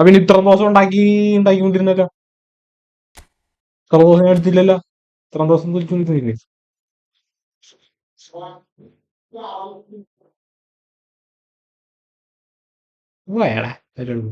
അവന് ഇത്ര ദിവസം ഉണ്ടാക്കിക്കൊണ്ടിരുന്നല്ലോ. ഇത്ര ദിവസം എടുത്തില്ലല്ലോ. ഇത്ര ദിവസം വിളിച്ചോണ്ടിരുന്നില്ലേ? വേടാ വരുള്ളൂ.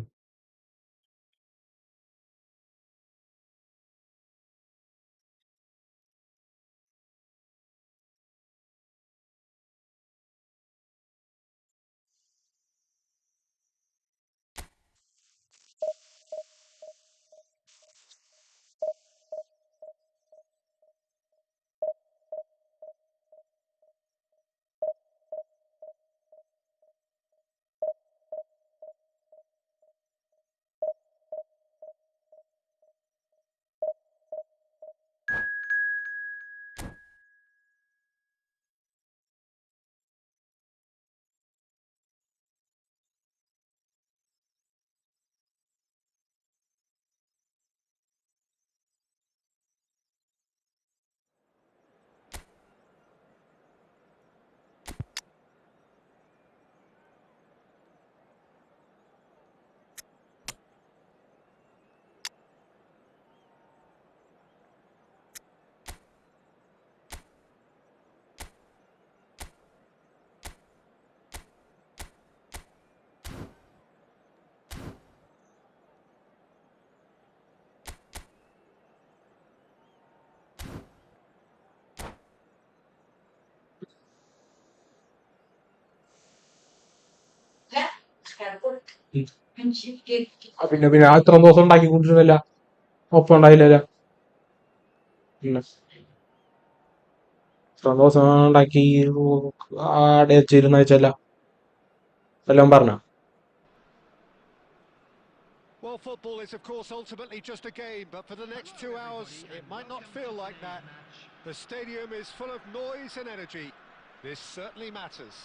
പിന്നെ പിന്നെ ആ ഇത്ര ദിവസം ഉണ്ടാക്കിക്കൊണ്ടിരുന്നില്ല. ഒപ്പം ഉണ്ടായില്ലല്ലോ. പിന്നെ ഇത്ര ദിവസം ഉണ്ടാക്കി ആടെ വെച്ചിരുന്ന വെച്ചല്ല എല്ലാം പറഞ്ഞ. Well, football is, of course, ultimately just a game, but for the next 2 hours, it might not feel like that. The stadium is full of noise and energy. This certainly matters.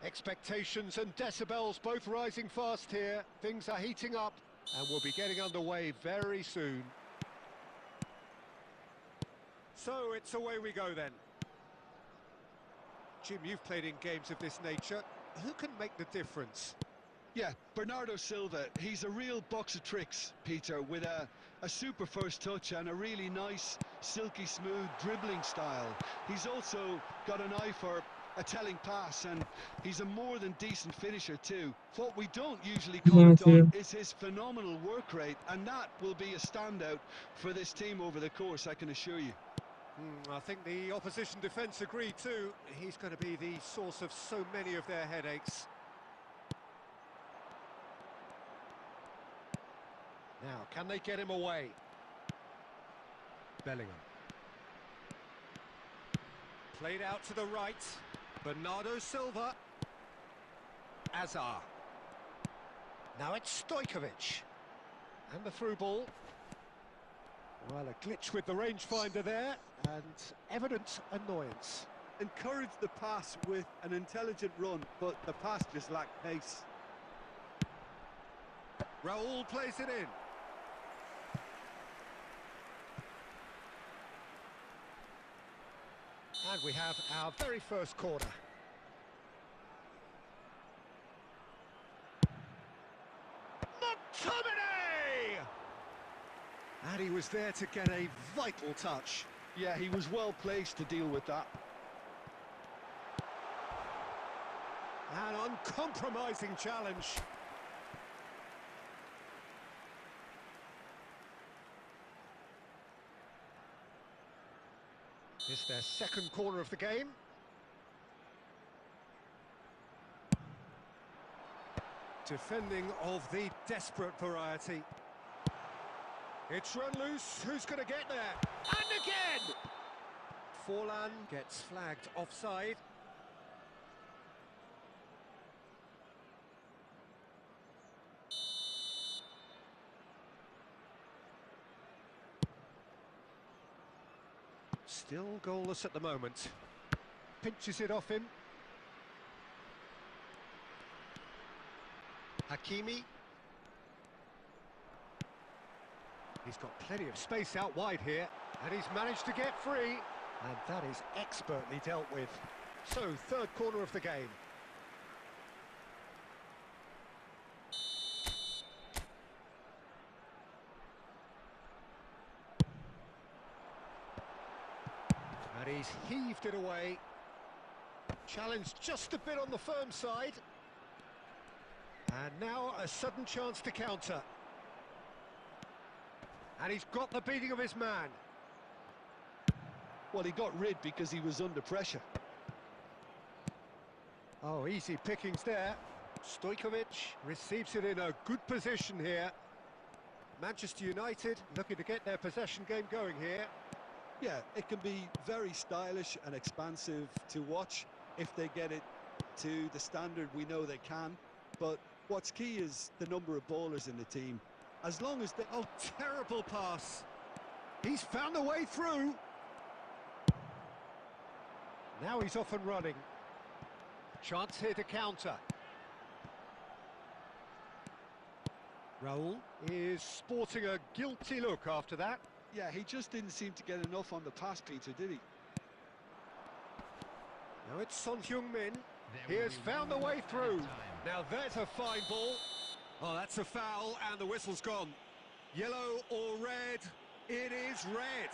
Expectations and decibels both rising fast here. Things are heating up, and we'll be getting underway very soon. So, it's away we go then. Jim, you've played in games of this nature. Who can make the difference? Yeah, Bernardo Silva, he's a real box of tricks, Peter, with a super first touch and a really nice, silky smooth dribbling style. He's also got an eye for a telling pass, and he's a more than decent finisher too. What we don't usually comment on is his phenomenal work rate, and that will be a standout for this team over the course, I can assure you. I think the opposition defence agree too. He's going to be the source of so many of their headaches. Now, can they get him away? Bellingham. Played out to the right. Bernardo Silva. Azar. Now it's Stojkovic. And the through ball. Well, a glitch with the rangefinder there, and evident annoyance. Encouraged the pass with an intelligent run, but the pass just lacked pace. Raul plays it in. And we have our very first corner. McTominay! And he was there to get a vital touch. Yeah, he was well placed to deal with that. An uncompromising challenge. It's their second corner of the game. Defending of the desperate variety. It's run loose, who's going to get there? And again! Forlan gets flagged offside. Still goalless at the moment. Pinches it off him. Hakimi. He's got plenty of space out wide here, and he's managed to get free, and that is expertly dealt with. So, third corner of the game. And he's heaved it away. Challenged just a bit on the firm side. And now a sudden chance to counter. And he's got the beating of his man. Well, he got rid because he was under pressure. Oh, easy pickings there. Stojkovic receives it in a good position here. Manchester United looking to get their possession game going here. Yeah, it can be very stylish and expansive to watch if they get it to the standard we know they can. But what's key is the number of ballers in the team. As long as they... Oh, terrible pass. He's found a way through. Now he's off and running. Chance here to counter. Raul is sporting a guilty look after that. Yeah, he just didn't seem to get enough on the pass, Peter, did he? Now it's Son Heung-min. He has found a way through. Now there's a fine ball. Oh, that's a foul and the whistle's gone. Yellow or red? It is red.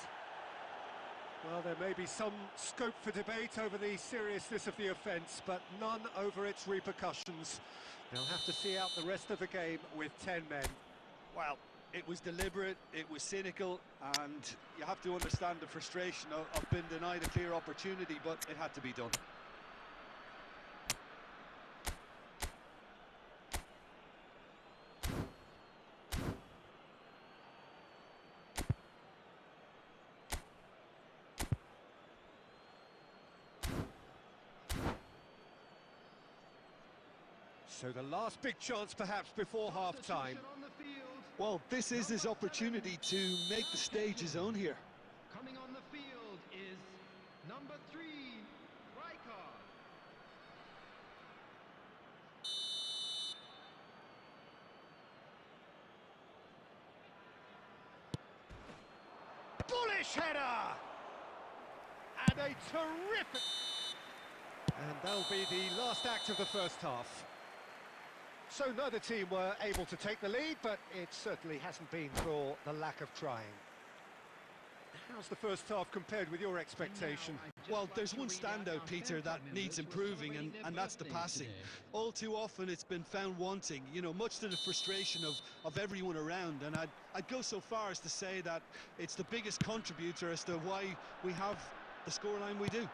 Well, there may be some scope for debate over the seriousness of the offence, but none over its repercussions. They'll have to see out the rest of the game with 10 men. Well, it was deliberate, it was cynical, and you have to understand the frustration of being denied a clear opportunity, but it had to be done. So the last big chance perhaps before half-time. Well, this is his opportunity to make the stage his own here. Coming on the field is number 3, Rijkaard. Bullish header! And a terrific... And that'll be the last act of the first half. So neither team were able to take the lead, but it certainly hasn't been for the lack of trying. How's the first half compared with your expectation? Well, there's one standout, Peter, that needs improving, and that's the passing. All too often it's been found wanting, you know, much to the frustration of everyone around, and I'd go so far as to say that it's the biggest contributor as to why we have the scoreline we do.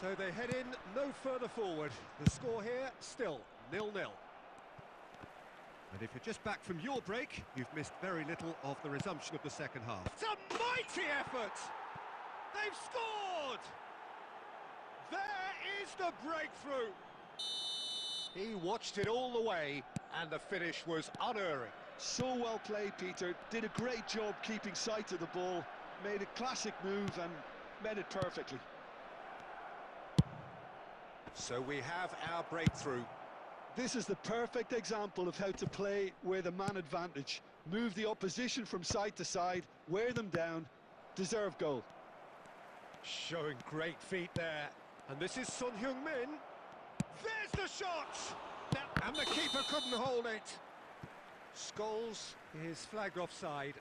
So they head in no further forward. The score here, still 0-0. And if you're just back from your break, you've missed very little of the resumption of the second half. It's a mighty effort! They've scored! There is the breakthrough! He watched it all the way, and the finish was unerring. So well played, Peter. Did a great job keeping sight of the ball. Made a classic move and made it perfectly. So we have our breakthrough. This is the perfect example of how to play with a man advantage. Move the opposition from side to side, wear them down, deserve goal. Showing great feet there. And this is Son Heung-min. There's the shot! And the keeper couldn't hold it. Scholes is flagged offside.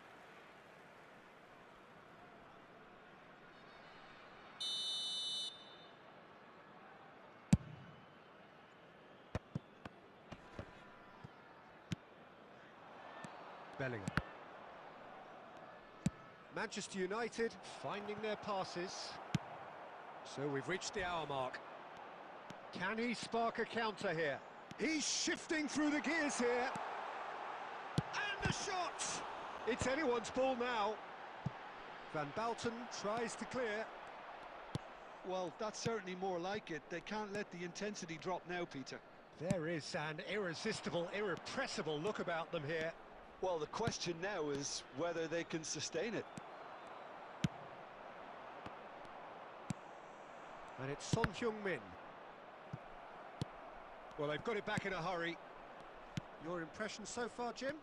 Bellingham. Manchester United finding their passes. So we've reached the hour mark. Can he spark a counter here? He's shifting through the gears here. And the shot! It's anyone's ball now. Van Balten tries to clear. Well, that's certainly more like it. They can't let the intensity drop now, Peter. There is an irresistible, irrepressible look about them here. Well, the question now is whether they can sustain it. And it's Son Heung-min. Well, they've got it back in a hurry. Your impression so far, Jim?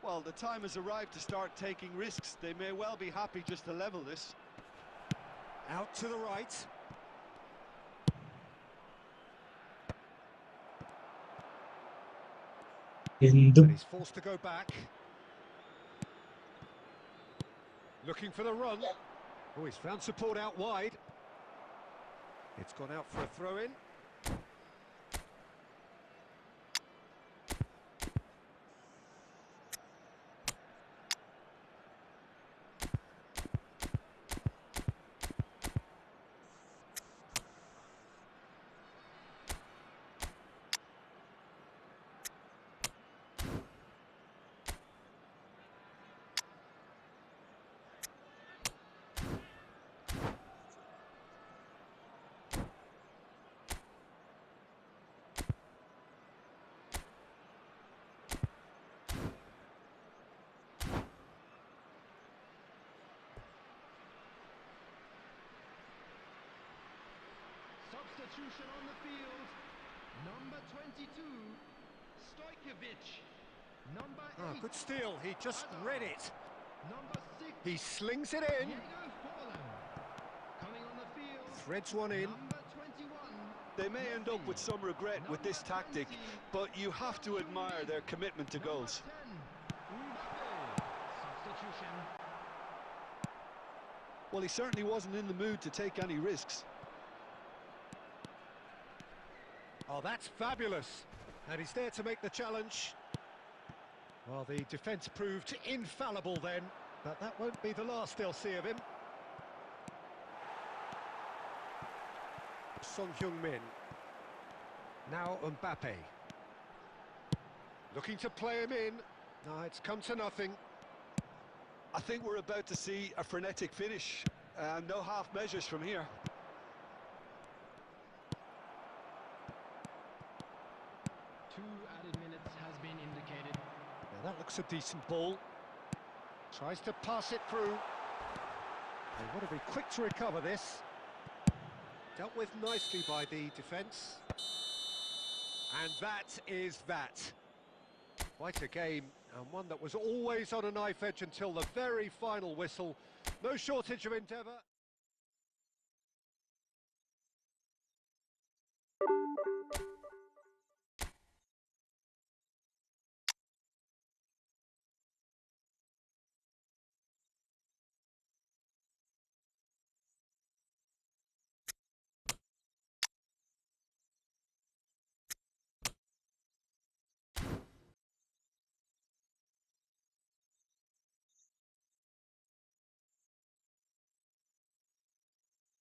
Well, the time has arrived to start taking risks. They may well be happy just to level this. Out to the right. And he's forced to go back. Looking for the run. Oh, he's found support out wide. It's gone out for a throw-in. Substitution on the field. Number 22, Stojkovic. Number 8. Good steal, he just read it. Number 6, He slings it in. Diego Forlan. Coming on the field. Threads one in. Number 21. They may end up with some regret with this tactic, but you have to admire their commitment to goals. Number 10, Mbappe. Substitution. Well, he certainly wasn't in the mood to take any risks. Oh, that's fabulous. And he's there to make the challenge. Well, the defence proved infallible then, but that won't be the last they'll see of him. Son Heung-min. Now Mbappe. Looking to play him in. No, it's come to nothing. I think we're about to see a frenetic finish. No half measures from here. 2 added minutes has been indicated. Now that looks a decent ball. Tries to pass it through. They want to be quick to recover this. Dealt with nicely by the defence. And that is that. Quite a game, and one that was always on a knife edge until the very final whistle. No shortage of endeavour.